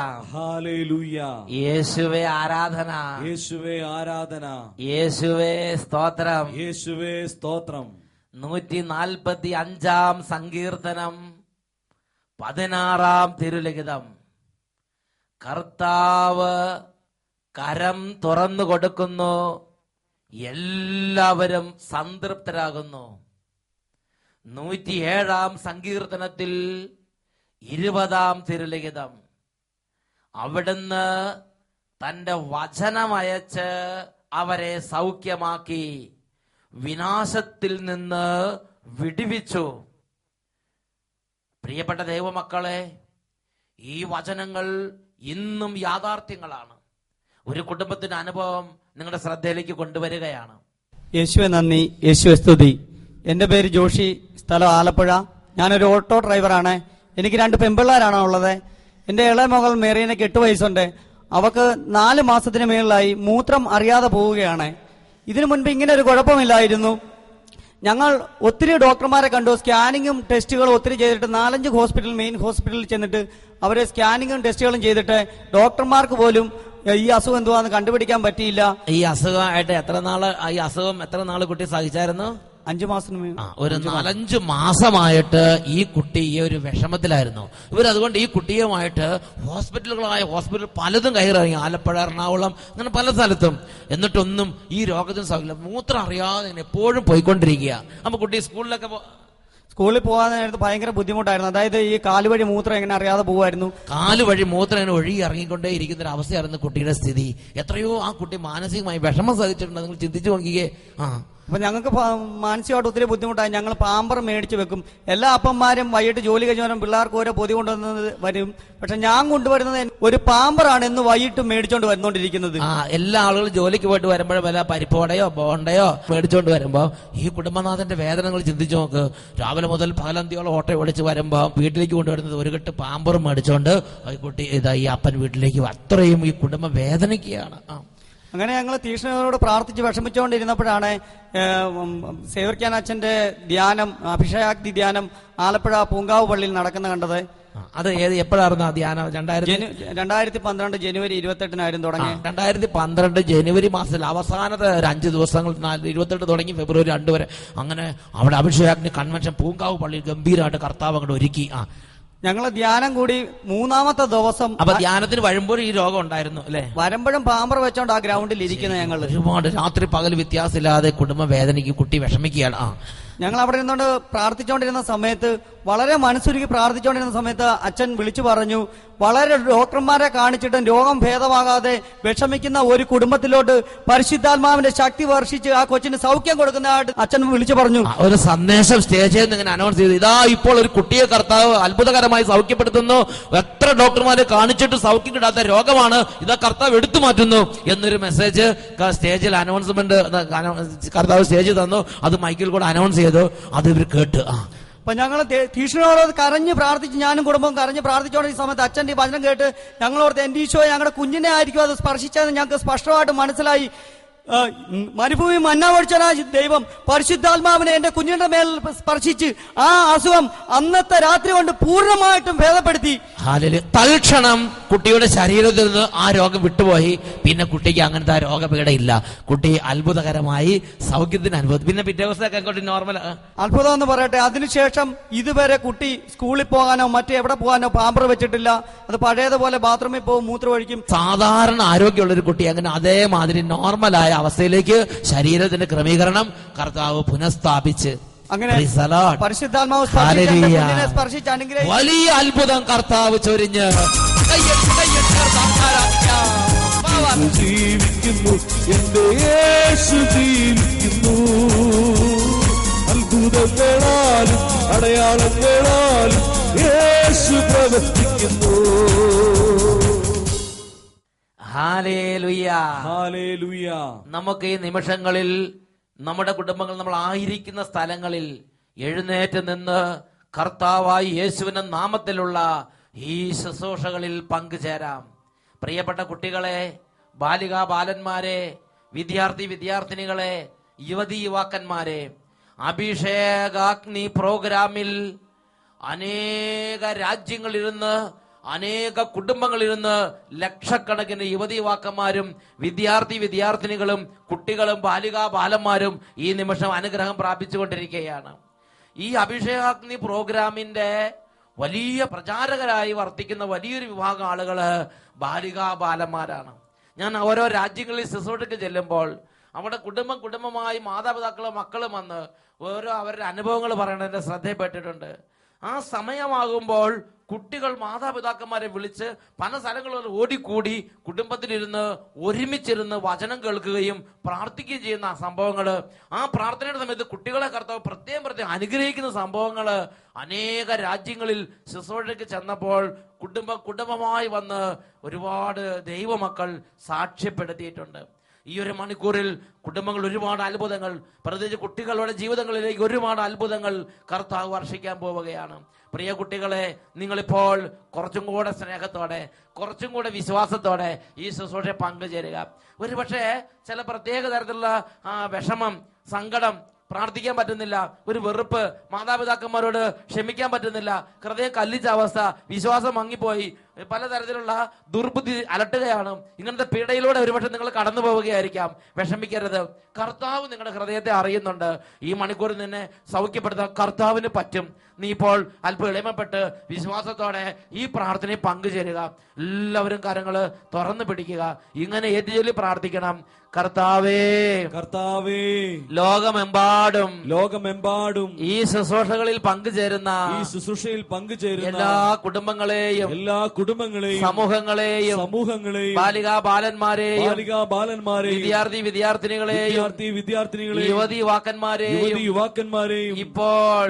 സ്തോത്രം. ഹല്ലേലൂയ. യേശുവേ ആരാധന. യേശുവേ ആരാധന. യേശുവേ സ്തോത്രം. യേശുവേ സ്തോത്രം. 145 സങ്കീർത്തനം 16 തിരുലിഖിതം. കർത്താവ് കരം തുറന്നു കൊടുക്കുന്നു, എല്ലാവരും സംതൃപ്തരാകുന്നു. 107 സങ്കീർത്തനത്തിൽ 20 തിരുലിഖിതം. അവിടുന്ന് തന്റെ വചനമയച്ച് അവരെ സൗഖ്യമാക്കി, വിനാശത്തിൽ നിന്ന് വിടുവിച്ചു. പ്രിയപ്പെട്ട ദൈവമക്കളെ, ഈ വചനങ്ങൾ ഇന്നും യാഥാർത്ഥ്യങ്ങളാണ്. ഒരു കുടുംബത്തിന്റെ അനുഭവം നിങ്ങളുടെ ശ്രദ്ധയിലേക്ക് കൊണ്ടുവരികയാണ്. യേശുവെ നന്ദി, യേശുവെ സ്തുതി. എന്റെ പേര് ജോഷി, സ്ഥലം ആലപ്പുഴ. ഞാനൊരു ഓട്ടോ ഡ്രൈവറാണ്. എനിക്ക് 2 പെൺപിള്ളേരാണ് ഉള്ളത്. എന്റെ ഇളയ മകൾ മേറിയനക്ക് 8 വയസ്സുണ്ട്. അവക്ക് 4 മാസത്തിന് മേളിലായി മൂത്രം അറിയാതെ പോവുകയാണ്. ഇതിനു മുൻപ് ഇങ്ങനെ ഒരു കുഴപ്പമില്ലായിരുന്നു. ഞങ്ങൾ ഒത്തിരി ഡോക്ടർമാരെ കണ്ടു, സ്കാനിങ്ങും ടെസ്റ്റുകളും ഒത്തിരി ചെയ്തിട്ട് 4-5 മെയിൻ ഹോസ്പിറ്റലിൽ ചെന്നിട്ട് അവരെ സ്കാനിങ്ങും ടെസ്റ്റുകളും ചെയ്തിട്ട് ഡോക്ടർമാർക്ക് പോലും ഈ അസുഖം എന്തുവാന്ന് കണ്ടുപിടിക്കാൻ പറ്റിയില്ല. ഈ അസുഖമായിട്ട് എത്ര നാള് കുട്ടി സഹിച്ചായിരുന്നു? 5 മാസം. ഒരു 4-5 മാസമായിട്ട് ഈ കുട്ടി ഈ ഒരു വിഷമത്തിലായിരുന്നു. അതുകൊണ്ട് ഈ കുട്ടിയുമായിട്ട് ഹോസ്പിറ്റൽ പലതും കയറിറങ്ങി, ആലപ്പുഴ, എറണാകുളം, അങ്ങനെ പല സ്ഥലത്തും. എന്നിട്ടൊന്നും ഈ രോഗത്തിന് സാധിക്കില്ല. മൂത്രം അറിയാതെ എപ്പോഴും പോയിക്കൊണ്ടിരിക്കുക. അപ്പൊ കുട്ടി സ്കൂളിൽ പോകാൻ ഭയങ്കര ബുദ്ധിമുട്ടായിരുന്നു. അതായത് ഈ കാലുവഴി മൂത്രം എങ്ങനെ അറിയാതെ പോകുമായിരുന്നു. കാലുവഴി മൂത്രം ഇങ്ങനെ ഒഴുകി ഇറങ്ങിക്കൊണ്ടേ ഇരിക്കുന്ന ഒരു അവസ്ഥയായിരുന്നു കുട്ടിയുടെ സ്ഥിതി. എത്രയോ ആ കുട്ടി മാനസികമായി വിഷമം സഹിച്ചിട്ടുണ്ട്. നിങ്ങൾ ചിന്തിച്ചു നോക്കിയേ. അപ്പൊ ഞങ്ങൾക്ക് മാനസികമായിട്ട് ഒത്തിരി ബുദ്ധിമുട്ടായി. ഞങ്ങൾ പാമ്പർ മേടിച്ച് വെക്കും. എല്ലാ അപ്പന്മാരും വൈകിട്ട് ജോലി കഴിഞ്ഞവരും പിള്ളേർക്ക് ഓരോ പൊതി കൊണ്ടുവന്നത് വരും. പക്ഷെ ഞാൻ കൊണ്ടുവരുന്നത് ഒരു പാമ്പറാണ് എന്ന് വൈകിട്ട് മേടിച്ചോണ്ട് വന്നുകൊണ്ടിരിക്കുന്നത്. എല്ലാ ആളുകളും ജോലിക്ക് പോയിട്ട് വരുമ്പോഴും വല്ല പരിപ്പോടയോ ബോണ്ടയോ മേടിച്ചോണ്ട് വരുമ്പോ ഈ കുടുംബനാഥന്റെ വേദനകൾ ചിന്തിച്ചു നോക്ക്. രാവിലെ മുതൽ പകലന്തിയോളം ഓട്ടോ ഓടിച്ച് വരുമ്പോ വീട്ടിലേക്ക് കൊണ്ടുവരുന്നത് ഒരു കെട്ട് പാമ്പറും മേടിച്ചോണ്ട് കുട്ടി ഈ അപ്പൻ വീട്ടിലേക്ക്. അത്രയും ഈ കുടുംബം വേദനിക്കുകയാണ്. അങ്ങനെ ഞങ്ങൾ തീക്ഷ്ണതയോട് പ്രാർത്ഥിച്ച് വിഷമിച്ചുകൊണ്ടിരുന്നപ്പോഴാണ് സേവർക്കാൻ അച്ഛന്റെ ധ്യാനം, അഭിഷേകാഗ്നി ധ്യാനം ആലപ്പുഴ പൂങ്കാവ് പള്ളിയിൽ നടക്കുന്ന കണ്ടത്. അത് എപ്പോഴായിരുന്നു ആ ധ്യാനം? 2012 ജനുവരി 28 തുടങ്ങി. 2012 ജനുവരി മാസത്തിൽ അവസാനത്തെ 5 ദിവസങ്ങൾ, 28 തുടങ്ങി ഫെബ്രുവരി 2 വരെ. അങ്ങനെ അവിടെ അഭിഷേകാഗ്നി കൺവെൻഷൻ പൂങ്കാവ് പള്ളിയിൽ ഗംഭീരമായിട്ട് കർത്താവ് അങ്ങോട്ട് ഒരുക്കി. ഞങ്ങള് ധ്യാനം കൂടി 3-ാമത്തെ ദിവസം. അപ്പൊ ധ്യാനത്തിന് വരുമ്പോഴും ഈ രോഗം ഉണ്ടായിരുന്നു അല്ലെ? വരുമ്പോഴും പാമ്പർ വെച്ചോണ്ട് ആ ഗ്രൗണ്ടിൽ ഇരിക്കുന്ന ഞങ്ങൾ. ഒരുപാട് രാത്രി പകൽ വ്യത്യാസമില്ലാതെ കുടുംബം വേദനയ്ക്ക്, കുട്ടി വിഷമിക്കുകയാണ്. ഞങ്ങൾ അവിടെ നിന്നുകൊണ്ട് പ്രാർത്ഥിച്ചുകൊണ്ടിരുന്ന സമയത്ത്, വളരെ മനസ്സുരുക്കി പ്രാർത്ഥിച്ചുകൊണ്ടിരുന്ന സമയത്ത് അച്ഛൻ വിളിച്ചു പറഞ്ഞു, വളരെ ഡോക്ടർമാരെ കാണിച്ചിട്ടും രോഗം ഭേദമാകാതെ വിഷമിക്കുന്ന ഒരു കുടുംബത്തിലോട്ട് പരിശുദ്ധാത്മാവിന്റെ ശക്തി വർഷിച്ച് ആ കൊച്ചിന് സൗഖ്യം കൊടുക്കുന്നതായിട്ട് അച്ഛൻ വിളിച്ചു പറഞ്ഞു. ഒരു സന്ദേശം സ്റ്റേജിൽ നിന്ന് ഇങ്ങനെ അനൗൺസ് ചെയ്തു, ഇതാ ഇപ്പോൾ ഒരു കുട്ടിയെ കർത്താവ് അത്ഭുതകരമായി സൗഖ്യപ്പെടുത്തുന്നു, എത്ര ഡോക്ടർമാരെ കാണിച്ചിട്ട് സൗഖ്യം കിട്ടാത്ത രോഗമാണ്, ഇതാ കർത്താവ് എടുത്തു മാറ്റുന്നു എന്നൊരു മെസ്സേജ് സ്റ്റേജിൽ അനൗൺസ്മെന്റ് കർത്താവ് സ്റ്റേജിൽ തന്നു. അത് മൈക്കിൽ കൂടെ അനൗൺസ് ചെയ്തു. അത് ഇവർ കേട്ട്. അപ്പൊ ഞങ്ങൾ തീക്ഷ്ണോട് കരഞ്ഞ് പ്രാർത്ഥിച്ച്, ഞാനും കുടുംബം കരഞ്ഞ് പ്രാർത്ഥിച്ചുകൊണ്ടിരിക്കുന്ന സമയത്ത് അച്ഛന്റെ വചനം കേട്ട് ഞങ്ങളോർത്ത് എന്റെ ഈശോ ഞങ്ങളുടെ കുഞ്ഞിനെ ആയിരിക്കും അത് സ്പർശിച്ചതെന്ന് ഞങ്ങൾക്ക് സ്പഷ്ടമായിട്ട് മനസ്സിലായി. മരുഭൂമി മന്ന പൊഴിച്ചനായ ദൈവം പരിശുദ്ധാത്മാവിനെ എന്റെ കുഞ്ഞിന്റെ മേൽ സ്പർശിച്ച് ആ അസുഖം അന്നത്തെ രാത്രി കൊണ്ട് പൂർണ്ണമായിട്ടും ഭേദപ്പെടുത്തി. തൽക്ഷണം കുട്ടിയുടെ ശരീരത്തിൽ നിന്ന് ആ രോഗം വിട്ടുപോയി. പിന്നെ കുട്ടിക്ക് അങ്ങനത്തെ ആ രോഗപീഠയില്ല. കുട്ടി അത്ഭുതകരമായി സൗഖ്യത്തിന് അനുഭവം. പിന്നെ പിറ്റേ ദിവസമൊക്കെ നോർമൽ. അത്ഭുതം എന്ന് പറയട്ടെ. അതിനുശേഷം ഇതുവരെ കുട്ടി സ്കൂളിൽ പോകാനോ മറ്റെവിടെ പോകാനോ പാമ്പർ വെച്ചിട്ടില്ല. അത് പഴയതുപോലെ ബാത്റൂമിൽ പോകും, മൂത്രമൊഴിക്കും. സാധാരണ ആരോഗ്യമുള്ള ഒരു കുട്ടി അങ്ങനെ അതേമാതിരി നോർമലായ അവസ്ഥയിലേക്ക് ശരീരത്തിന്റെ ക്രമീകരണം കർത്താവ് പുനഃസ്ഥാപിച്ച്, അങ്ങനെ പരിശുദ്ധാത്മാവ് സ്പർശിച്ച് അനുഗ്രഹിച്ച് വലിയ അത്ഭുതം കർത്താവ് ചൊരിഞ്ഞ് ജീവിക്കുന്നു. എന്റെ യേശു ജീവിക്കുന്നു. അത്ഭുതങ്ങളാലും അടയാളങ്ങളാലും യേശു പ്രവർത്തിക്കുന്നു. നമുക്ക് ഈ നിമിഷങ്ങളിൽ നമ്മുടെ കുടുംബങ്ങൾ, നമ്മൾ ആയിരിക്കുന്ന സ്ഥലങ്ങളിൽ എഴുന്നേറ്റ് നിന്ന് കർത്താവായി യേശുവിന്റെ നാമത്തിലുള്ള ഈ ശുശ്രൂഷകളിൽ പങ്കുചേരാം. പ്രിയപ്പെട്ട കുട്ടികളെ, ബാലികാ ബാലന്മാരെ, വിദ്യാർത്ഥിനികളെ, യുവവാക്കന്മാരെ, അഭിഷേകാഗ്നി പ്രോഗ്രാമിൽ അനേക രാജ്യങ്ങളിലിരുന്ന് അനേക കുടുംബങ്ങളിൽ നിന്ന് ലക്ഷക്കണക്കിന് യുവതീവാക്കന്മാരും വിദ്യാർത്ഥിനികളും കുട്ടികളും ബാലന്മാരും ഈ നിമിഷം അനുഗ്രഹം പ്രാപിച്ചുകൊണ്ടിരിക്കുകയാണ്. ഈ അഭിഷേകാഗ്നി പ്രോഗ്രാമിന്റെ വലിയ പ്രചാരകരായി വർത്തിക്കുന്ന വലിയൊരു വിഭാഗം ആളുകള് ബാലന്മാരാണ്. ഞാൻ ഓരോ രാജ്യങ്ങളിൽ ശുശ്രൂഷയ്ക്ക് ചെല്ലുമ്പോൾ അവിടെ കുടുംബമായി മാതാപിതാക്കളും മക്കളും വന്ന് ഓരോ അവരുടെ അനുഭവങ്ങൾ പറയണത് എന്റെ ശ്രദ്ധയിൽപ്പെട്ടിട്ടുണ്ട്. ആ സമയമാകുമ്പോൾ കുട്ടികൾ മാതാപിതാക്കന്മാരെ വിളിച്ച് പല സ്ഥലങ്ങളിൽ ഓടിക്കൂടി കുടുംബത്തിലിരുന്ന് ഒരുമിച്ചിരുന്ന് വചനം കേൾക്കുകയും പ്രാർത്ഥിക്കുകയും ചെയ്യുന്ന സംഭവങ്ങൾ, ആ പ്രാർത്ഥനയുടെ സമയത്ത് കുട്ടികളെ കർത്താവ് പ്രത്യേകം അനുഗ്രഹിക്കുന്ന സംഭവങ്ങൾ അനേക രാജ്യങ്ങളിൽ ശുശ്രൂഷയ്ക്ക് ചെന്നപ്പോൾ കുടുംബമായി വന്ന് ഒരുപാട് ദൈവമക്കൾ സാക്ഷ്യപ്പെടുത്തിയിട്ടുണ്ട്. ഈ ഒരു മണിക്കൂറിൽ കുടുംബങ്ങൾ ഒരുപാട് അത്ഭുതങ്ങൾ, പ്രത്യേകിച്ച് കുട്ടികളുടെ ജീവിതങ്ങളിലേക്ക് ഒരുപാട് അത്ഭുതങ്ങൾ കർത്താവ് വർഷിക്കാൻ പോവുകയാണ്. പ്രിയ കുട്ടികളെ, നിങ്ങളിപ്പോൾ കുറച്ചും കൂടെ സ്നേഹത്തോടെ, കുറച്ചും കൂടെ വിശ്വാസത്തോടെ ഈ ശുശ്രൂഷയെ പങ്കുചേരുക. ഒരുപക്ഷെ ചില പ്രത്യേക തരത്തിലുള്ള വിഷമം, സങ്കടം, പ്രാർത്ഥിക്കാൻ പറ്റുന്നില്ല, ഒരു വെറുപ്പ്, മാതാപിതാക്കന്മാരോട് ക്ഷമിക്കാൻ പറ്റുന്നില്ല, ഹൃദയം കല്ലിച്ച അവസ്ഥ, വിശ്വാസം മങ്ങിപ്പോയി, പലതരത്തിലുള്ള ദുർബുദ്ധി അലട്ടുകയാണ്. ഇങ്ങനത്തെ പീഡയിലൂടെ ഒരുപക്ഷെ നിങ്ങൾ കടന്നു പോവുകയായിരിക്കാം. വിഷമിക്കരുത്. കർത്താവ് നിങ്ങളുടെ ഹൃദയത്തെ അറിയുന്നുണ്ട്. ഈ മണിക്കൂറിൽ നിന്നെ സൗഖ്യപ്പെടുത്താൻ കർത്താവിന് പറ്റും. നീ ഇപ്പോൾ അല്പം എളിമപ്പെട്ട് വിശ്വാസത്തോടെ ഈ പ്രാർത്ഥനയിൽ പങ്കുചേരുക. എല്ലാവരും കരങ്ങള് തുറന്നു പിടിക്കുക. ഇങ്ങനെ ഏറ്റുചൊല്ലി പ്രാർത്ഥിക്കണം. കർത്താവേ, ലോകമെമ്പാടും ഈ ശുശ്രൂഷയിൽ പങ്കുചേരുന്ന എല്ലാ കുടുംബങ്ങളെയും സമൂഹങ്ങളെയും ബാലികാബാലന്മാരെയും വിദ്യാർത്ഥിനികളെയും യുവതീവാക്കന്മാരെയും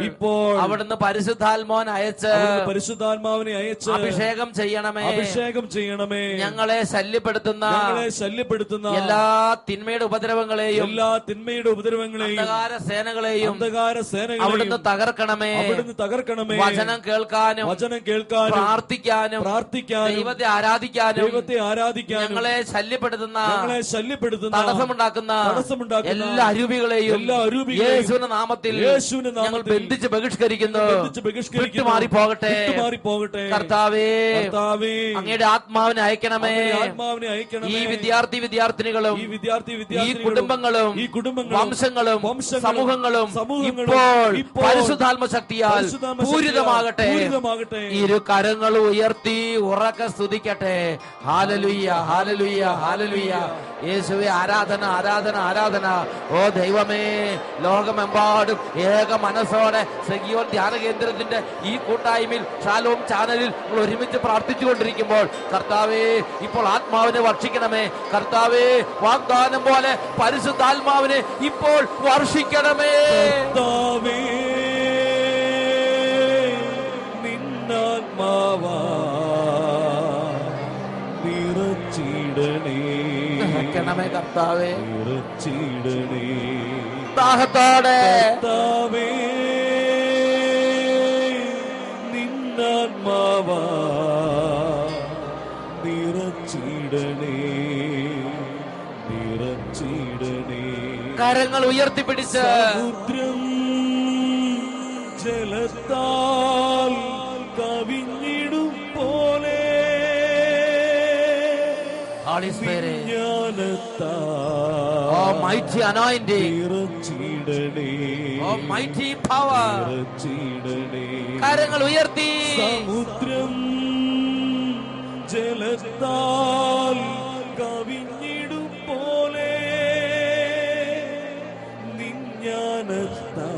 ഇപ്പോൾ അവിടുന്ന് പരിശുദ്ധാത്മാവിനെ അയച്ച് അഭിഷേകം ചെയ്യണമേ. ഞങ്ങളെ ശല്യപ്പെടുത്തുന്ന എല്ലാ തിന്മയുടെ ഉപദ്രവങ്ങളെയും അന്ധകാര സേനകളെയും അവിടുന്ന് തകർക്കണമേ. വചനം കേൾക്കാനും പ്രാർത്ഥിക്കാനും ദൈവത്തെ ആരാധിക്കാനും ഞങ്ങളെ ശല്യപ്പെടുത്തുന്ന തടസ്സമുണ്ടാക്കുന്ന എല്ലാ അരൂപികളെയും യേശുവിന്റെ നാമത്തിൽ ഞങ്ങൾ ബന്ധിച്ച് ബഹിഷ്കരിക്കുന്നു. വിട്ടുമാറി പോകട്ടെ. കർത്താവേ, അങ്ങയുടെ ആത്മാവിനെ അയക്കണമേ. ഈ വിദ്യാർത്ഥിനികളും ഈ കുടുംബങ്ങളും വംശങ്ങളും സമൂഹങ്ങളും ഇപ്പോൾ പരിശുദ്ധാത്മ ശക്തിയാൽ പൂരിതമാകട്ടെ. ഇരു കരങ്ങളും ഉയർത്തി ഉറക്കെ സ്തുതിക്കട്ടെ. Hallelujah, hallelujah, hallelujah. യേശുവേ, ആരാധന, ആരാധന, ആരാധന. ഓ ദൈവമേ, ലോകമെമ്പാടും ഏക മനസ്സോടെ സഗിയോൻ ധ്യാന കേന്ദ്രത്തിന്റെ ഈ കൂട്ടായ്മയിൽ ഷാലോം ചാനലിൽ ഒരുമിച്ച് പ്രാർത്ഥിച്ചുകൊണ്ടിരിക്കുമ്പോൾ കർത്താവേ, ഇപ്പോൾ ആത്മാവിനെ വർഷിക്കണമേ. കർത്താവേ, വാഗ്ദാനം പോലെ പരിശുദ്ധാത്മാവിനെ ഇപ്പോൾ വർഷിക്കണമേ. നിറച്ചിടണേ കർത്താവേ, നിറച്ചിടണേ ദാഹത്തോടെ. നിന്നാത്മാവാ നിറച്ചിടണേ, നിറച്ചിടണേ. കരങ്ങൾ ഉയർത്തിപ്പിടിച്ച് സമുദ്രം ജലത്താൽ കവിഞ്ഞിടും പോലെ Almighty anointing, Almighty power. കരങ്ങൾ ഉയർത്തി സമുദ്രം ജലത്താൽ കവിഞ്ഞിടും പോലെ നിഞ്ഞാനത്താ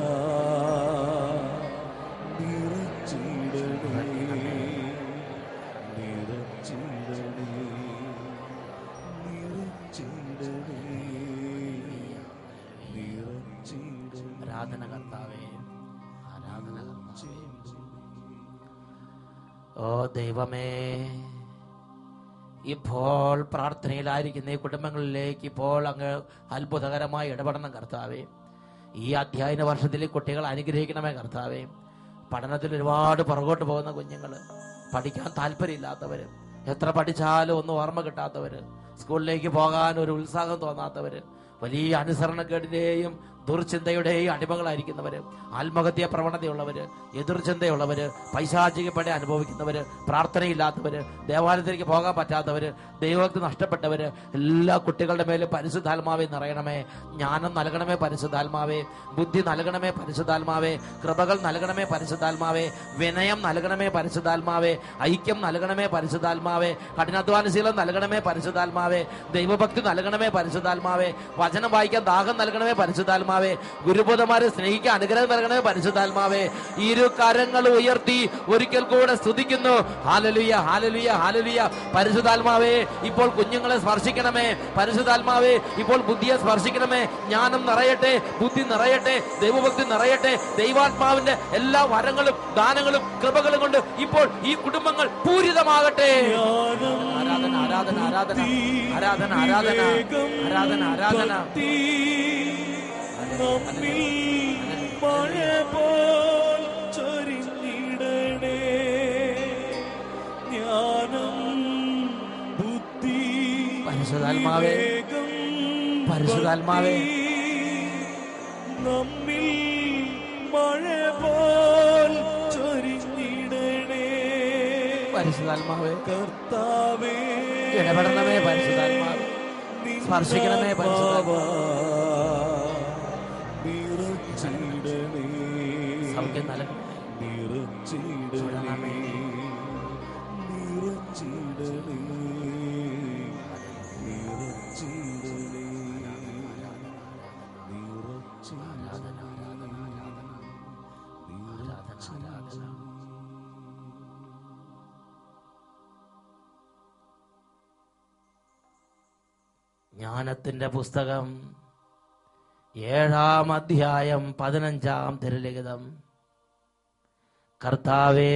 ആരാധന കർത്താവേ, ആരാധന കർത്താവേ. ഓ ദൈവമേ, ഇപ്പോൾ പ്രാർത്ഥനയിലായിരിക്കുന്ന ഈ കുടുംബങ്ങളിലേക്ക് ഇപ്പോൾ അങ്ങ് അത്ഭുതകരമായി ഇടപെടണം കർത്താവേ. ഈ അധ്യയന വർഷത്തിൽ കുട്ടികൾ അനുഗ്രഹിക്കണമേ കർത്താവേ. പഠനത്തിൽ ഒരുപാട് പുറകോട്ട് പോകുന്ന കുഞ്ഞുങ്ങൾ, പഠിക്കാൻ താല്പര്യമില്ലാത്തവര്, എത്ര പഠിച്ചാലും ഒന്നും ഓർമ്മ കിട്ടാത്തവര്, സ്കൂളിലേക്ക് പോകാൻ ഒരു ഉത്സാഹം തോന്നാത്തവര്, വലിയ അനുസരണക്കേടിന്റെയും ദുർചിന്തയുടെയും അടിമകളായിരിക്കുന്നവര്, ആത്മഹത്യാ പ്രവണതയുള്ളവര്, എതിർചിന്തയുള്ളവര്, പൈശാചികപ്പട അനുഭവിക്കുന്നവര്, പ്രാർത്ഥനയില്ലാത്തവര്, ദേവാലയത്തിലേക്ക് പോകാൻ പറ്റാത്തവര്, ദൈവഭക്തി നഷ്ടപ്പെട്ടവര്, എല്ലാ കുട്ടികളുടെ മേലും പരിശുദ്ധാത്മാവെ നിറയണമേ. ജ്ഞാനം നൽകണമേ പരിശുദ്ധാത്മാവേ, ബുദ്ധി നൽകണമേ പരിശുദ്ധാത്മാവേ, കൃപകൾ നൽകണമേ പരിശുദ്ധാത്മാവേ, വിനയം നൽകണമേ പരിശുദ്ധാത്മാവേ, ഐക്യം നൽകണമേ പരിശുദ്ധാത്മാവേ, കഠിനാധ്വാനശീലം നൽകണമേ പരിശുദ്ധാത്മാവേ, ദൈവഭക്തി നൽകണമേ പരിശുദ്ധാത്മാവേ, വചനം വായിക്കാൻ ദാഹം നൽകണമേ പരിശുദ്ധാത്മാവേ, ഗുരുബോധന്മാരെ സ്നേഹിക്കാൻ അനുഗ്രഹം നൽകണമേ പരിശുദ്ധാത്മാവേ. ഇരു കരങ്ങൾ ഉയർത്തി ഒരിക്കൽ കൂടെ സ്തുതിക്കുന്നു. Hallelujah, hallelujah, hallelujah. പരിശുദ്ധാത്മാവേ, ഇപ്പോൾ കുഞ്ഞുങ്ങളെ സ്പർശിക്കണമേ പരിശുദ്ധാത്മാവേ, ഇപ്പോൾ ബുദ്ധിയെ സ്പർശിക്കണമേ. ജ്ഞാനം നിറയട്ടെ, ബുദ്ധി നിറയട്ടെ, ദൈവഭക്തി നിറയട്ടെ. ദൈവാത്മാവിന്റെ എല്ലാ വരങ്ങളും ദാനങ്ങളും കൃപകളും കൊണ്ട് ഇപ്പോൾ ഈ കുടുംബങ്ങൾ പൂരിതമാകട്ടെ. ആരാധന, ആരാധന, ആരാധന, ആരാധന, ആരാധന, ആരാധന, ആരാധന. നമ്മിൽ മഴ പോൽ ചൊരിഞ്ഞിടണേ. ജ്ഞാനം, ബുദ്ധി, പരിശുദ്ധാത്മാവേ, പരിശുദ്ധാത്മാവേ, നമ്മിൽ മഴ പോൽ ചൊരിഞ്ഞിടണേ. പരിശുദ്ധാത്മാവേ, കർത്താവേ, ഇടപെടണമേ പരിശുദ്ധാത്മാവേ, സ്പർശിക്കണമേ പരിശുദ്ധാത്മാവേ. സൗഖ്യം നൽകണമേ, നിറച്ചിടണമേ, നിറച്ചിടണേ, നിറച്ചിടണേ, ജ്ഞാനത്തിന്റെ പുസ്തകം 7-ാം അധ്യായം 15-ാം തിരുലിഖിതം. കർത്താവേ,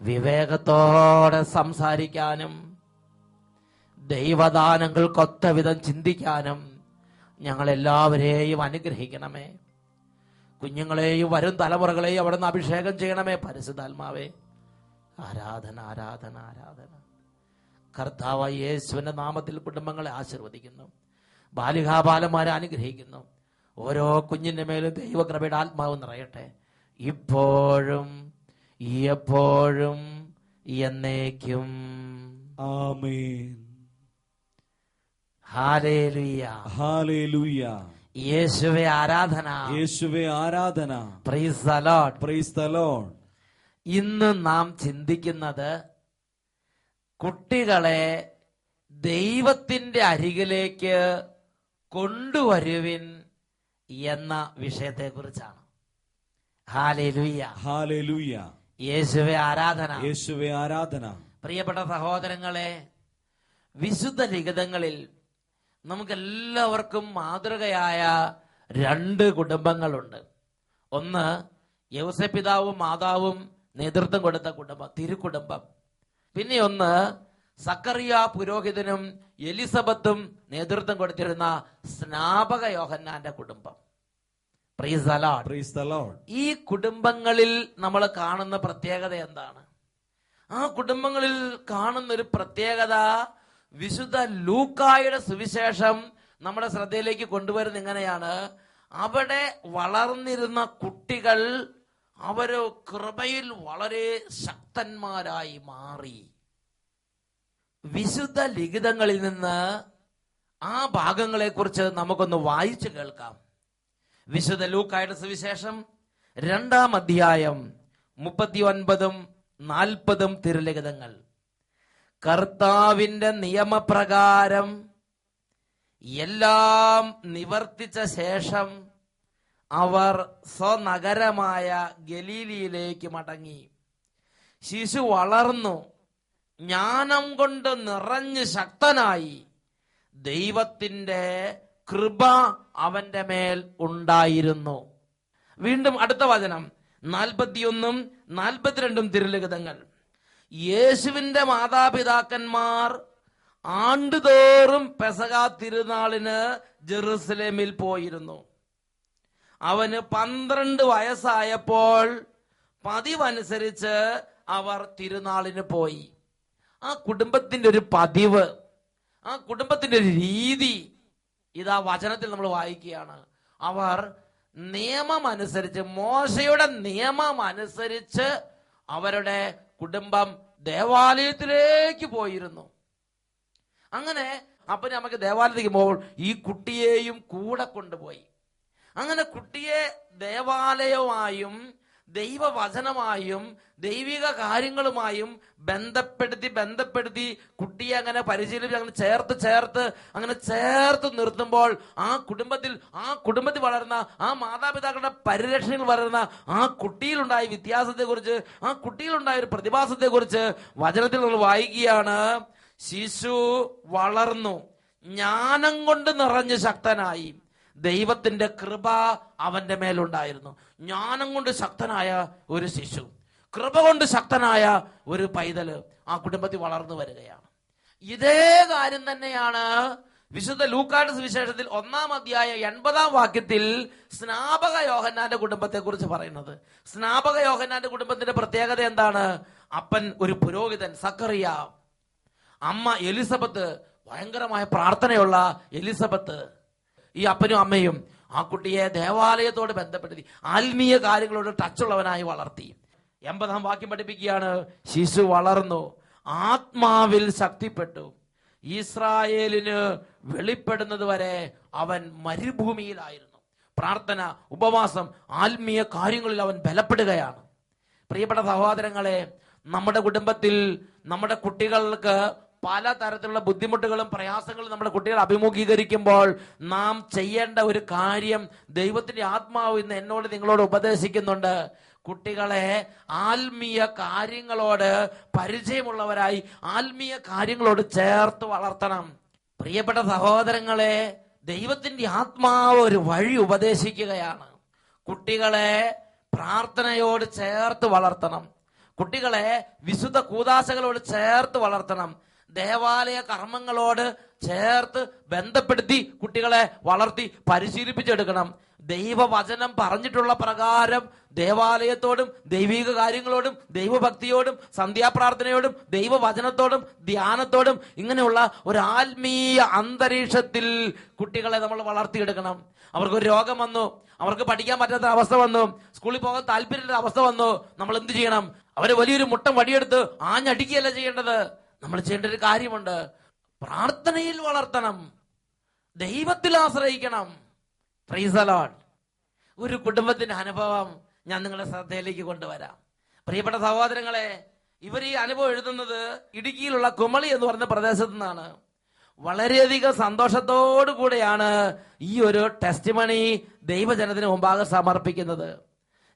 വിവേകത്തോടെ സംസാരിക്കാനും ദൈവദാനങ്ങൾക്കൊത്ത വിധം ചിന്തിക്കാനും ഞങ്ങളെല്ലാവരെയും അനുഗ്രഹിക്കണമേ. കുഞ്ഞുങ്ങളെയും വരും തലമുറകളെയും അവിടുന്ന് അഭിഷേകം ചെയ്യണമേ പരിശുദ്ധാത്മാവേ. ആരാധന, ആരാധന, ആരാധന. കർത്താവായ യേശുവിന്റെ നാമത്തിൽ കുടുംബങ്ങളെ ആശീർവദിക്കുന്നു. ബാലികാബാലന്മാരെ അനുഗ്രഹിക്കുന്നു. ഓരോ കുഞ്ഞിന്റെ മേലും ദൈവകൃപയുടെ ആത്മാവ് നിറയട്ടെ, ഇപ്പോഴും എപ്പോഴും എന്നേക്കും. ആമേൻ. Hallelujah, hallelujah. യേശുവേ ആരാധന, യേശുവേ ആരാധന. Praise the Lord, praise the Lord. ഇന്ന് നാം ചിന്തിക്കുന്നത് കുട്ടികളെ ദൈവത്തിന്റെ അരികിലേക്ക് കൊണ്ടുവരുവിൻ എന്ന വിഷയത്തെ കുറിച്ചാണ്. Hallelujah, hallelujah. യേശുവേ ആരാധന, യേശുവേ ആരാധന. പ്രിയപ്പെട്ട സഹോദരങ്ങളെ, വിശുദ്ധ ലിഖിതങ്ങളിൽ നമുക്കെല്ലാവർക്കും മാതൃകയായ 2 കുടുംബങ്ങളുണ്ട്. ഒന്ന് യൗസേപ്പിതാവും മാതാവും നേതൃത്വം കൊടുത്ത കുടുംബം, തിരുക്കുടുംബം. പിന്നെ ഒന്ന് സക്കറിയ പുരോഹിതനും എലിസബത്തും നേതൃത്വം കൊടുത്തിരുന്ന സ്നാപക യോഹന്നാന്റെ കുടുംബം. Price the Lord, praise the Lord. ഈ കുടുംബങ്ങളിൽ നമ്മൾ കാണുന്ന പ്രത്യേകത എന്താണ്? ആ കുടുംബങ്ങളിൽ കാണുന്ന ഒരു പ്രത്യേകത, വിശുദ്ധ ലൂക്കായുടെ സുവിശേഷം നമ്മുടെ ശ്രദ്ധയിലേക്ക് കൊണ്ടുവരുന്ന ഇങ്ങനെയാണ്. അവിടെ വളർന്നിരുന്ന കുട്ടികൾ അവര് കൃപയിൽ വളരെ ശക്തന്മാരായി മാറി. വിശുദ്ധ ലിഖിതങ്ങളിൽ നിന്ന് ആ ഭാഗങ്ങളെ കുറിച്ച് നമുക്കൊന്ന് വായിച്ചു കേൾക്കാം. വിശുദ്ധ ലൂക്കായുടെ സുവിശേഷം 2-ാം അധ്യായം 39-40 തിരുലിഖിതങ്ങൾ. കർത്താവിന്റെ നിയമപ്രകാരം എല്ലാം നിവർത്തിച്ച ശേഷം അവർ സ്വനഗരമായ ഗലീലിയിലേക്ക് മടങ്ങി. ശിശു വളർന്നു, ജ്ഞാനം കൊണ്ട് നിറഞ്ഞ് ശക്തനായി. ദൈവത്തിന്റെ കൃപ അവന്റെ മേൽ ഉണ്ടായിരുന്നു. വീണ്ടും അടുത്ത വചനം 41-42 തിരുലിഖിതങ്ങൾ. യേശുവിന്റെ മാതാപിതാക്കന്മാർ ആണ്ടുതോറും പെസഹ തിരുനാളിന് ജെറുസലേമിൽ പോയിരുന്നു. അവന് 12 വയസ്സായപ്പോൾ പതിവനുസരിച്ച് അവർ തിരുനാളിന് പോയി. ആ കുടുംബത്തിന്റെ ഒരു പതിവ്, ആ കുടുംബത്തിന്റെ ഒരു രീതി ഇതാ വചനത്തിൽ നമ്മൾ വായിക്കുകയാണ്. അവർ നിയമമനുസരിച്ച്, മോശയുടെ നിയമം അനുസരിച്ച് അവരുടെ കുടുംബം ദേവാലയത്തിലേക്ക് പോയിരുന്നു. അങ്ങനെ അപ്പന് നമുക്ക് ദേവാലയത്തിലേക്ക് പോകുമ്പോൾ ഈ കുട്ടിയെയും കൂടെ കൊണ്ടുപോയി. അങ്ങനെ കുട്ടിയെ ദേവാലയവുമായും ദൈവവചനമായും ദൈവിക കാര്യങ്ങളുമായും ബന്ധപ്പെടുത്തി കുട്ടിയെ അങ്ങനെ പരിശീലിപ്പിച്ച് അങ്ങനെ ചേർത്ത് നിർത്തുമ്പോൾ ആ കുടുംബത്തിൽ വളർന്ന ആ മാതാപിതാക്കളുടെ പരിരക്ഷയിൽ വളർന്ന ആ കുട്ടിയിലുണ്ടായ വ്യത്യാസത്തെക്കുറിച്ച്, ആ കുട്ടിയിലുണ്ടായ ഒരു പ്രതിഭാസത്തെക്കുറിച്ച് വചനത്തിൽ നമ്മൾ വായിക്കുകയാണ്. ശിശു വളർന്നു, ജ്ഞാനം കൊണ്ട് നിറഞ്ഞ് ശക്തനായി, ദൈവത്തിന്റെ കൃപ അവന്റെ മേലുണ്ടായിരുന്നു. ജ്ഞാനം കൊണ്ട് ശക്തനായ ഒരു ശിശു, കൃപ കൊണ്ട് ശക്തനായ ഒരു പൈതല് ആ കുടുംബത്തിൽ വളർന്നു വരികയാണ്. ഇതേ കാര്യം തന്നെയാണ് വിശുദ്ധ ലൂക്കായുടെ സുവിശേഷത്തിൽ 1-ാം അധ്യായം 80-ാം വാക്യത്തിൽ സ്നാപക യോഹന്നാന്റെ കുടുംബത്തെ കുറിച്ച് പറയുന്നത്. സ്നാപക യോഹന്നാന്റെ കുടുംബത്തിന്റെ പ്രത്യേകത എന്താണ്? അപ്പൻ ഒരു പുരോഹിതൻ സക്കറിയ, അമ്മ എലിസബത്ത്, ഭയങ്കരമായ പ്രാർത്ഥനയുള്ള എലിസബത്ത്. ഈ അപ്പനും അമ്മയും ആ കുട്ടിയെ ദേവാലയത്തോട് ബന്ധപ്പെടുത്തി ആത്മീയ കാര്യങ്ങളോട് ടച്ചുള്ളവനായി വളർത്തി. 80-ാം വാക്യം പഠിപ്പിക്കുകയാണ്, ശിശു വളർന്നു, ആത്മാവിൽ ശക്തിപ്പെട്ടു, ഇസ്രായേലിന് വെളിപ്പെടുന്നത് വരെ അവൻ മരുഭൂമിയിലായിരുന്നു. പ്രാർത്ഥന, ഉപവാസം, ആത്മീയ കാര്യങ്ങളിൽ അവൻ ബലപ്പെടുകയാണ്. പ്രിയപ്പെട്ട സഹോദരങ്ങളെ, നമ്മുടെ കുടുംബത്തിൽ നമ്മുടെ കുട്ടികൾക്ക് പലതരത്തിലുള്ള ബുദ്ധിമുട്ടുകളും പ്രയാസങ്ങളും നമ്മുടെ കുട്ടികൾ അഭിമുഖീകരിക്കുമ്പോൾ നാം ചെയ്യേണ്ട ഒരു കാര്യം ദൈവത്തിന്റെ ആത്മാവ് ഇന്ന് എന്നോട് നിങ്ങളോട് ഉപദേശിക്കുന്നുണ്ട്. കുട്ടികളെ ആത്മീയ കാര്യങ്ങളോട് പരിചയമുള്ളവരായി ആത്മീയ കാര്യങ്ങളോട് ചേർത്ത് വളർത്തണം. പ്രിയപ്പെട്ട സഹോദരങ്ങളെ, ദൈവത്തിന്റെ ആത്മാവ് ഒരു വഴി ഉപദേശിക്കുകയാണ്. കുട്ടികളെ പ്രാർത്ഥനയോട് ചേർത്ത് വളർത്തണം. കുട്ടികളെ വിശുദ്ധ കൂദാശകളോട് ചേർത്ത് വളർത്തണം. ദേവാലയ കർമ്മങ്ങളോട് ചേർത്ത് ബന്ധപ്പെടുത്തി കുട്ടികളെ വളർത്തി പരിശീലിപ്പിച്ചെടുക്കണം. ദൈവവചനം പറഞ്ഞിട്ടുള്ള പ്രകാരം ദേവാലയത്തോടും ദൈവിക കാര്യങ്ങളോടും ദൈവഭക്തിയോടും സന്ധ്യാപ്രാർത്ഥനയോടും ദൈവവചനത്തോടും ധ്യാനത്തോടും ഇങ്ങനെയുള്ള ഒരു ആത്മീയ അന്തരീക്ഷത്തിൽ കുട്ടികളെ നമ്മൾ വളർത്തിയെടുക്കണം. അവർക്കൊരു രോഗം വന്നു, അവർക്ക് പഠിക്കാൻ പറ്റാത്ത അവസ്ഥ വന്നു, സ്കൂളിൽ പോകാൻ താല്പര്യമില്ലാത്ത അവസ്ഥ വന്നു, നമ്മൾ എന്ത് ചെയ്യണം? അവരെ വലിയൊരു മുട്ടം വടിയെടുത്ത് ആഞ്ഞടിക്കുകയല്ല ചെയ്യേണ്ടത്. നമ്മൾ ചെയ്യേണ്ട ഒരു കാര്യമുണ്ട്. പ്രാർത്ഥനയിൽ വളർത്തണം, ദൈവത്തിൽ ആശ്രയിക്കണം. Price the Lord. ഒരു കുടുംബത്തിന്റെ അനുഭവം ഞാൻ നിങ്ങളുടെ ശ്രദ്ധയിലേക്ക് കൊണ്ടുവരാം. പ്രിയപ്പെട്ട സഹോദരങ്ങളെ, ഇവർ ഈ അനുഭവം എഴുതുന്നത് ഇടുക്കിയിലുള്ള കുമളി എന്ന് പറയുന്ന പ്രദേശത്തു നിന്നാണ്. വളരെയധികം സന്തോഷത്തോടു കൂടെയാണ് ഈ ഒരു ടെസ്റ്റിമണി ദൈവജനത്തിന് മുമ്പാകെ സമർപ്പിക്കുന്നത്.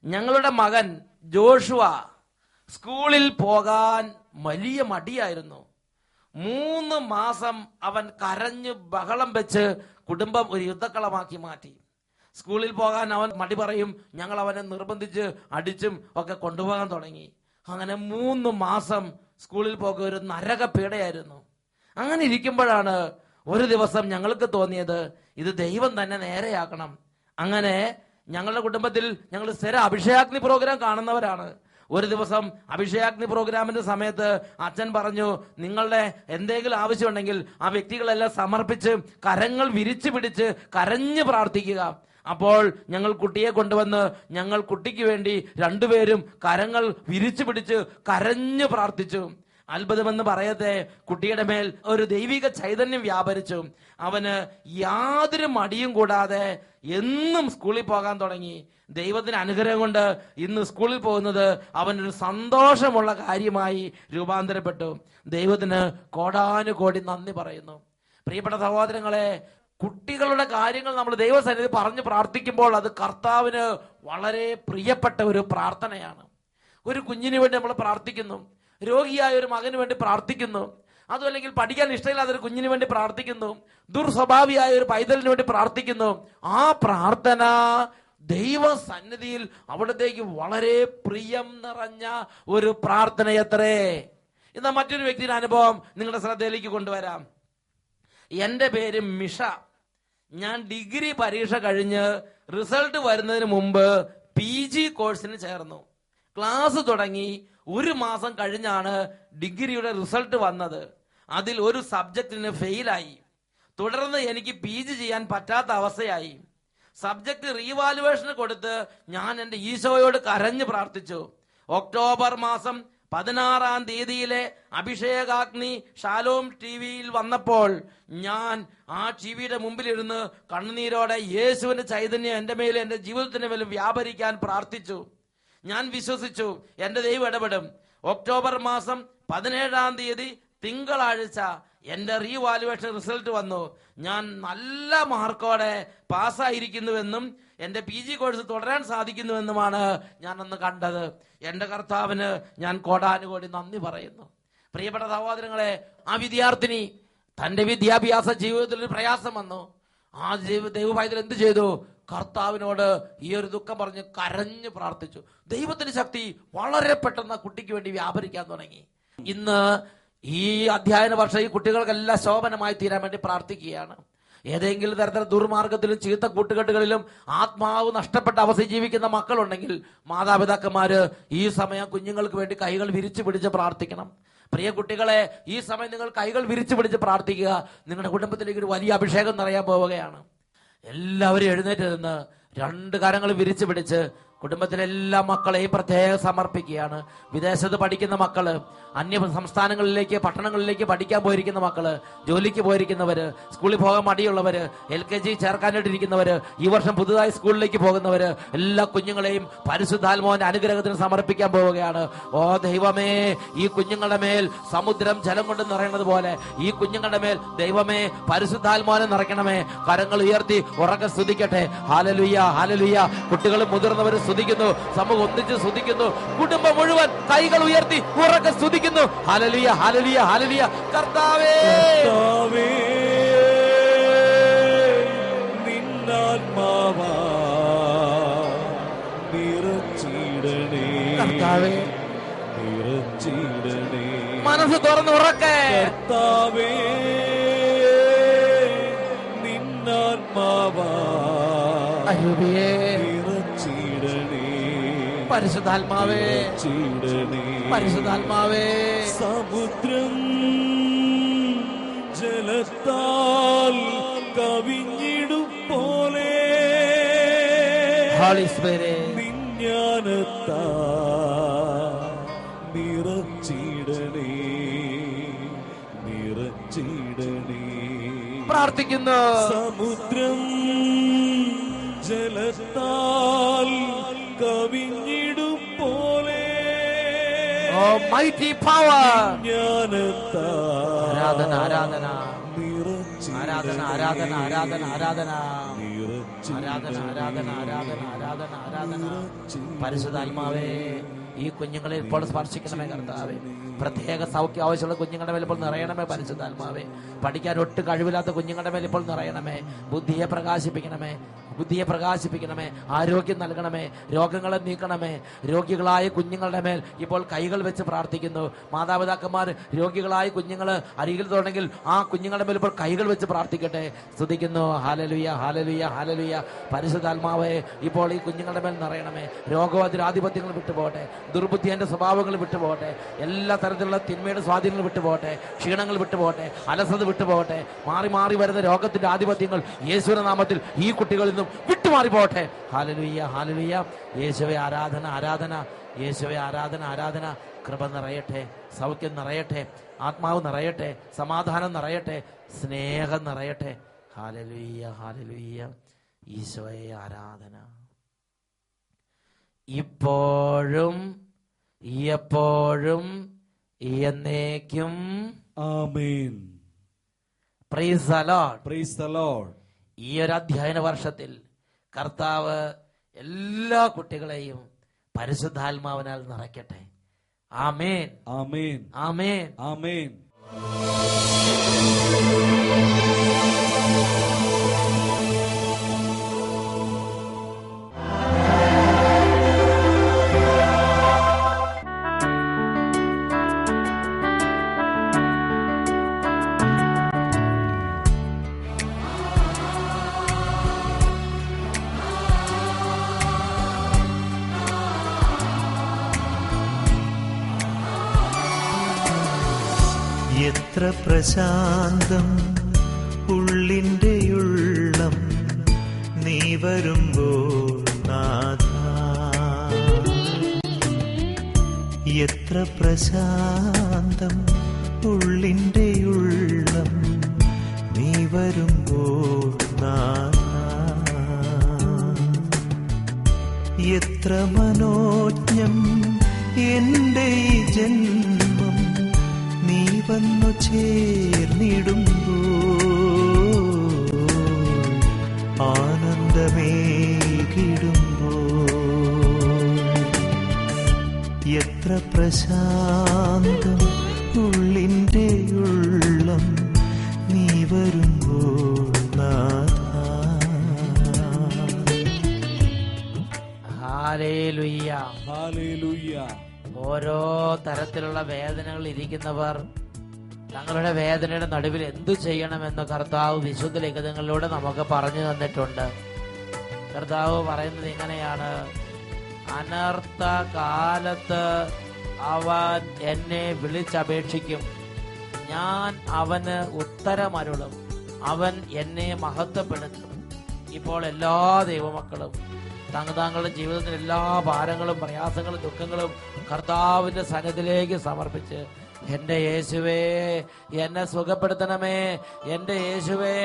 ഞങ്ങളുടെ മകൻ ജോഷുവ സ്കൂളിൽ പോകാൻ വലിയ മടിയായിരുന്നു. 3 മാസം അവൻ കരഞ്ഞ് ബഹളം വെച്ച് കുടുംബം ഒരു യുദ്ധക്കളമാക്കി മാറ്റി. സ്കൂളിൽ പോകാൻ അവൻ മടി പറയും. ഞങ്ങൾ അവനെ നിർബന്ധിച്ച് അടിച്ചും ഒക്കെ കൊണ്ടുപോകാൻ തുടങ്ങി. അങ്ങനെ 3 മാസം സ്കൂളിൽ പോകുക ഒരു നരക പീഡയായിരുന്നു. അങ്ങനെ ഇരിക്കുമ്പോഴാണ് ഒരു ദിവസം ഞങ്ങൾക്ക് തോന്നിയത് ഇത് ദൈവം തന്നെ നേരെയാക്കണം. അങ്ങനെ ഞങ്ങളുടെ കുടുംബത്തിൽ ഞങ്ങൾ സ്ഥിര അഭിഷേകാഗ്നി പ്രോഗ്രാം കാണുന്നവരാണ്. ഒരു ദിവസം അഭിഷേകാഗ്നി പ്രോഗ്രാമിന്റെ സമയത്ത് അച്ഛൻ പറഞ്ഞു, നിങ്ങളുടെ എന്തെങ്കിലും ആവശ്യമുണ്ടെങ്കിൽ ആ വ്യക്തികളെല്ലാം സമർപ്പിച്ച് കരങ്ങൾ വിരിച്ചു പിടിച്ച് കരഞ്ഞ് പ്രാർത്ഥിക്കുക. അപ്പോൾ ഞങ്ങൾ കുട്ടിയെ കൊണ്ടുവന്ന് ഞങ്ങൾ കുട്ടിക്ക് വേണ്ടി 2 പേരും കരങ്ങൾ വിരിച്ചു പിടിച്ച് കരഞ്ഞു പ്രാർത്ഥിച്ചു. അത്ഭുതമെന്ന് പറയട്ടെ, കുട്ടിയുടെ മേൽ ഒരു ദൈവിക ചൈതന്യം വ്യാപരിച്ചു. അവന് യാതൊരു മടിയും കൂടാതെ എന്നും സ്കൂളിൽ പോകാൻ തുടങ്ങി. ദൈവത്തിന് അനുഗ്രഹം കൊണ്ട് ഇന്ന് സ്കൂളിൽ പോകുന്നത് അവനൊരു സന്തോഷമുള്ള കാര്യമായി രൂപാന്തരപ്പെട്ടു. ദൈവത്തിന് കോടാനുകോടി നന്ദി പറയുന്നു. പ്രിയപ്പെട്ട സഹോദരങ്ങളെ, കുട്ടികളുടെ കാര്യങ്ങൾ നമ്മൾ ദൈവസന്നിധി പറഞ്ഞ് പ്രാർത്ഥിക്കുമ്പോൾ അത് കർത്താവിന് വളരെ പ്രിയപ്പെട്ട ഒരു പ്രാർത്ഥനയാണ്. ഒരു കുഞ്ഞിന് വേണ്ടി നമ്മൾ പ്രാർത്ഥിക്കുന്നു, രോഗിയായ ഒരു മകന് വേണ്ടി പ്രാർത്ഥിക്കുന്നു, അതും അല്ലെങ്കിൽ പഠിക്കാൻ ഇഷ്ടമില്ലാത്ത ഒരു കുഞ്ഞിന് വേണ്ടി പ്രാർത്ഥിക്കുന്നു, ദുർസ്വഭാവിയായ ഒരു പൈതലിന് വേണ്ടി പ്രാർത്ഥിക്കുന്നു. ആ പ്രാർത്ഥന ദൈവസന്നിധിയിൽ അവിടത്തേക്ക് വളരെ പ്രിയം നിറഞ്ഞ ഒരു പ്രാർത്ഥനയത്രേ. എന്നാൽ മറ്റൊരു വ്യക്തിയുടെ അനുഭവം നിങ്ങളുടെ ശ്രദ്ധയിലേക്ക് കൊണ്ടുവരാം. എൻ്റെ പേര് മിഷ. ഞാൻ ഡിഗ്രി പരീക്ഷ കഴിഞ്ഞ് റിസൾട്ട് വരുന്നതിന് മുമ്പ് PG കോഴ്സിന് ചേർന്നു. ക്ലാസ് തുടങ്ങി 1 മാസം കഴിഞ്ഞാണ് ഡിഗ്രിയുടെ റിസൾട്ട് വന്നത്. അതിൽ ഒരു സബ്ജക്റ്റിന് ഫെയിലായി. തുടർന്ന് എനിക്ക് PG ചെയ്യാൻ പറ്റാത്ത അവസ്ഥയായി. സബ്ജക്ട് റീവാലുവേഷന് കൊടുത്ത് ഞാൻ എൻ്റെ ഈശോയോട് കരഞ്ഞു പ്രാർത്ഥിച്ചു. ഒക്ടോബർ മാസം 16-ാം തീയതിയിലെ അഭിഷേകാഗ്നി ഷാലോം TV-യിൽ വന്നപ്പോൾ ഞാൻ ആ TV-യുടെ മുമ്പിലിരുന്ന് കണ്ണുനീരോടെ യേശുവിന്റെ ചൈതന്യം എൻ്റെ മേലും എൻ്റെ ജീവിതത്തിന് മേലും വ്യാപരിക്കാൻ പ്രാർത്ഥിച്ചു. ഞാൻ വിശ്വസിച്ചു എൻ്റെ ദൈവം ഇടപെടും. ഒക്ടോബർ മാസം 17-ാം തീയതി തിങ്കളാഴ്ച എൻ്റെ റീവാലുവേഷൻ റിസൾട്ട് വന്നു. ഞാൻ നല്ല മാർക്കോടെ പാസ്സായിരിക്കുന്നുവെന്നും എൻ്റെ PG കോഴ്സ് തുടരാൻ സാധിക്കുന്നുവെന്നുമാണ് ഞാൻ അന്ന് കണ്ടത്. എൻ്റെ കർത്താവിന് ഞാൻ കോടാനുകോടി നന്ദി പറയുന്നു. പ്രിയപ്പെട്ട സഹോദരങ്ങളെ, ആ വിദ്യാർത്ഥിനി തൻ്റെ വിദ്യാഭ്യാസ ജീവിതത്തിൽ ഒരു പ്രയാസം വന്നു. ആ ദൈവപൈതൽ എന്ത് ചെയ്തു? കർത്താവിനോട് ഈ ഒരു ദുഃഖം പറഞ്ഞ് കരഞ്ഞ് പ്രാർത്ഥിച്ചു. ദൈവത്തിന്റെ ശക്തി വളരെ പെട്ടെന്ന് കുട്ടിക്ക് വേണ്ടി വ്യാപരിക്കാൻ തുടങ്ങി. ഇന്ന് ഈ അധ്യയന വർഷം ഈ കുട്ടികൾക്കെല്ലാം ശോഭനമായി തീരാൻ വേണ്ടി പ്രാർത്ഥിക്കുകയാണ്. ഏതെങ്കിലും തരത്തിലുള്ള ദുർമാർഗത്തിലും ചീത്ത കൂട്ടുകെട്ടുകളിലും ആത്മാവ് നഷ്ടപ്പെട്ട അവസ്ഥ ജീവിക്കുന്ന മക്കളുണ്ടെങ്കിൽ മാതാപിതാക്കന്മാര് ഈ സമയം കുഞ്ഞുങ്ങൾക്ക് വേണ്ടി കൈകൾ വിരിച്ചു പിടിച്ച് പ്രാർത്ഥിക്കണം. പ്രിയ കുട്ടികളെ, ഈ സമയം നിങ്ങൾ കൈകൾ വിരിച്ചു പിടിച്ച് പ്രാർത്ഥിക്കുക. നിങ്ങളുടെ കുടുംബത്തിലേക്ക് ഒരു വലിയ അഭിഷേകം നിറയാൻ പോവുകയാണ്. എല്ലാവരും എഴുന്നേറ്റ് നിന്ന് 2 കരങ്ങൾ വിരിച്ചു പിടിച്ച് കുടുംബത്തിലെ എല്ലാ മക്കളെയും പ്രത്യേകം സമർപ്പിക്കുകയാണ്. വിദേശത്ത് പഠിക്കുന്ന മക്കള്, അന്യ സംസ്ഥാനങ്ങളിലേക്ക് പട്ടണങ്ങളിലേക്ക് പഠിക്കാൻ പോയിരിക്കുന്ന മക്കള്, ജോലിക്ക് പോയിരിക്കുന്നവര്, സ്കൂളിൽ പോകാൻ മടിയുള്ളവര്, LKG ചേർക്കാനായിട്ടിരിക്കുന്നവര്, ഈ വർഷം പുതുതായി സ്കൂളിലേക്ക് പോകുന്നവര്, എല്ലാ കുഞ്ഞുങ്ങളെയും പരിശുദ്ധാത്മാവിന്റെ അനുഗ്രഹത്തിന് സമർപ്പിക്കാൻ പോവുകയാണ്. ഓ ദൈവമേ, ഈ കുഞ്ഞുങ്ങളുടെ മേൽ സമുദ്രം ജലം കൊണ്ട് നിറയുന്നത് പോലെ ഈ കുഞ്ഞുങ്ങളുടെ മേൽ ദൈവമേ പരിശുദ്ധാത്മാവിനെ നിറയ്ക്കണമേ. കരങ്ങൾ ഉയർത്തി ഉറക്കെ സ്തുതിക്കട്ടെ. Hallelujah, hallelujah. കുട്ടികളും മുതിർന്നവരും സ്തുതിക്കുന്നു, സമൂഹം ഒന്നിച്ച് സ്തുതിക്കുന്നു, കുടുംബം മുഴുവൻ കൈകൾ ഉയർത്തി ഉറക്കെ സ്തുതിക്കുന്നു. Hallelujah, hallelujah, hallelujah. കർത്താവേ, നിന്നാത്മാവാ നിറച്ചിടണേ, കർത്താവേ നിറച്ചിടണേ, മനസ്സ് തുറന്ന് ഉറക്കെ. കർത്താവേ, നിന്നാത്മാവാ നിറച്ചിടണേ, പരിശുദ്ധാത്മാവേ, പരിശുദ്ധാത്മാവേ. സമുദ്രം ജലത്താൽ കവിഞ്ഞിടും പോലെ വിജ്ഞാനത്താ നിറച്ചിടണേ, നിറച്ചിടണേ. പ്രാർത്ഥിക്കുന്നു. സമുദ്രം ജലത്താൽ കവിഞ്ഞിടും പോലെ mighty power. ആരാധന, ആരാധന, ആരാധന, ആരാധന, ആരാധന, ആരാധന, ആരാധന, ആരാധന, ആരാധന, ആരാധന, ആരാധന. പരിശുദ്ധാത്മാവേ, ഈ കുഞ്ഞുങ്ങളെ ഇപ്പോൾ സ്പർശിക്കണമേ കർത്താവേ. പ്രത്യേക സൗഖ്യം ആവശ്യമുള്ള കുഞ്ഞുങ്ങളുടെ മേൽ ഇപ്പോൾ നിറയണമേ പരിശുദ്ധാത്മാവേ. പഠിക്കാൻ ഒട്ടും കഴിവില്ലാത്ത കുഞ്ഞുങ്ങളുടെ മേൽ ഇപ്പോൾ നിറയണമേ. ബുദ്ധിയെ പ്രകാശിപ്പിക്കണമേ, ബുദ്ധിയെ പ്രകാശിപ്പിക്കണമേ. ആരോഗ്യം നൽകണമേ, രോഗങ്ങളെ നീക്കണമേ. രോഗികളായ കുഞ്ഞുങ്ങളുടെ മേൽ ഇപ്പോൾ കൈകൾ വെച്ച് പ്രാർത്ഥിക്കുന്നു. മാതാപിതാക്കന്മാർ രോഗികളായ കുഞ്ഞുങ്ങൾ അരികിൽ തുടങ്ങി ആ കുഞ്ഞുങ്ങളുടെ മേൽ ഇപ്പോൾ കൈകൾ വെച്ച് പ്രാർത്ഥിക്കട്ടെ. സ്തുതിക്കുന്നു. Hallelujah, hallelujah, hallelujah. പരിശുദ്ധാത്മാവേ, ഇപ്പോൾ ഈ കുഞ്ഞുങ്ങളുടെ മേൽ നിറയണമേ. രോഗാധിപത്യങ്ങൾ വിട്ടുപോകട്ടെ, ദുർബുദ്ധിയുടെ സ്വഭാവങ്ങൾ വിട്ടുപോകട്ടെ, എല്ലാ തരത്തിലുള്ള തിന്മയുടെ സ്വാധീനങ്ങൾ വിട്ടുപോകട്ടെ, ക്ഷീണങ്ങൾ വിട്ടുപോകട്ടെ, അലസത വിട്ടുപോകട്ടെ. മാറി മാറി വരുന്ന രോഗത്തിന്റെ ആധിപത്യങ്ങൾ യേശുവിന്റെ നാമത്തിൽ ഈ കുട്ടികളിൽ നിന്നും വിട്ടുമാറി പോകട്ടെ. Hallelujah, hallelujah. യേശുവേ ആരാധന, ആരാധന. യേശുവേ ആരാധന, ആരാധന. കൃപ നിറയട്ടെ, സൗഖ്യം നിറയട്ടെ, ആത്മാവ് നിറയട്ടെ, സമാധാനം നിറയട്ടെ, സ്നേഹം നിറയട്ടെ. Hallelujah, hallelujah. ഈശോയെ ആരാധന. ഇപ്പോഴും എപ്പോഴും എന്നേക്കും. Amen. Praise the Lord. Praise the Lord. ഈ ഒരു അധ്യയന വർഷത്തിൽ കർത്താവ് എല്ലാ കുട്ടികളെയും പരിശുദ്ധാത്മാവിനാൽ നിറയ്ക്കട്ടെ. ആമേൻ, ആമേൻ, ആമേൻ, ആമേൻ. എത്ര പ്രശാന്തം ഉള്ളിൽ വരുമ്പോൾ നാഥ എത്ര പ്രശാന്തം ഉള്ളിൻ്റെ ഉള്ളം നീ വരുമ്പോൾ നാഥ എത്ര മനോജ്ഞം എൻ്റെ ഈ ജന്മം നീ വന്നു ചേർന്നിടുമ്പോൾ ആനന്ദമേകിടുമ്പോൾ എത്ര പ്രശാന്തം ഉള്ളിൻ്റെ ഉള്ളം നീ വരുമ്പോൾ നാഥ. ഹല്ലേലൂയ. ഹല്ലേലൂയ. ഓരോ തരത്തിലുള്ള വേദനകൾ ഇരിക്കുന്നവർ തങ്ങളുടെ വേദനയുടെ നടുവിൽ എന്തു ചെയ്യണമെന്ന് കർത്താവ് വിശുദ്ധ ലിഖിതങ്ങളിലൂടെ നമുക്ക് പറഞ്ഞു തന്നിട്ടുണ്ട്. കർത്താവ് പറയുന്നത് ഇങ്ങനെയാണ്: അനർത്ഥ കാലത്ത് അവൻ എന്നെ വിളിച്ചപേക്ഷിക്കും, ഞാൻ അവന് ഉത്തരമരുളും, അവൻ എന്നെ മഹത്വപ്പെടുത്തും. ഇപ്പോൾ എല്ലാ ദൈവമക്കളും താങ്കളുടെ ജീവിതത്തിൽ എല്ലാ ഭാരങ്ങളും പ്രയാസങ്ങളും ദുഃഖങ്ങളും കർത്താവിന്റെ സന്നിധിയിലേക്ക് സമർപ്പിച്ച്, എന്റെ യേശുവേ എന്നെ സുഖപ്പെടുത്തണമേ, എന്റെ യേശുവേ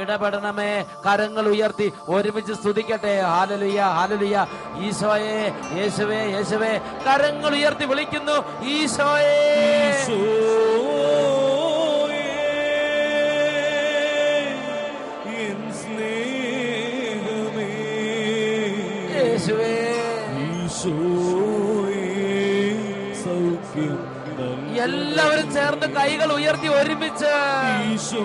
ഇടപെടണമേ, കരങ്ങൾ ഉയർത്തി ഒരുമിച്ച് സ്തുതിക്കട്ടെ. Hallelujah, hallelujah. ഈശോയെ, യേശുവേ, യേശുവേ, കരങ്ങൾ ഉയർത്തി വിളിക്കുന്നു. ഈശോയെ, യേശുവേ, സൗഖ്യം എല്ലാവരും ചേർന്ന് കൈകൾ ഉയർത്തി ഒരുമിച്ച് ഈശോ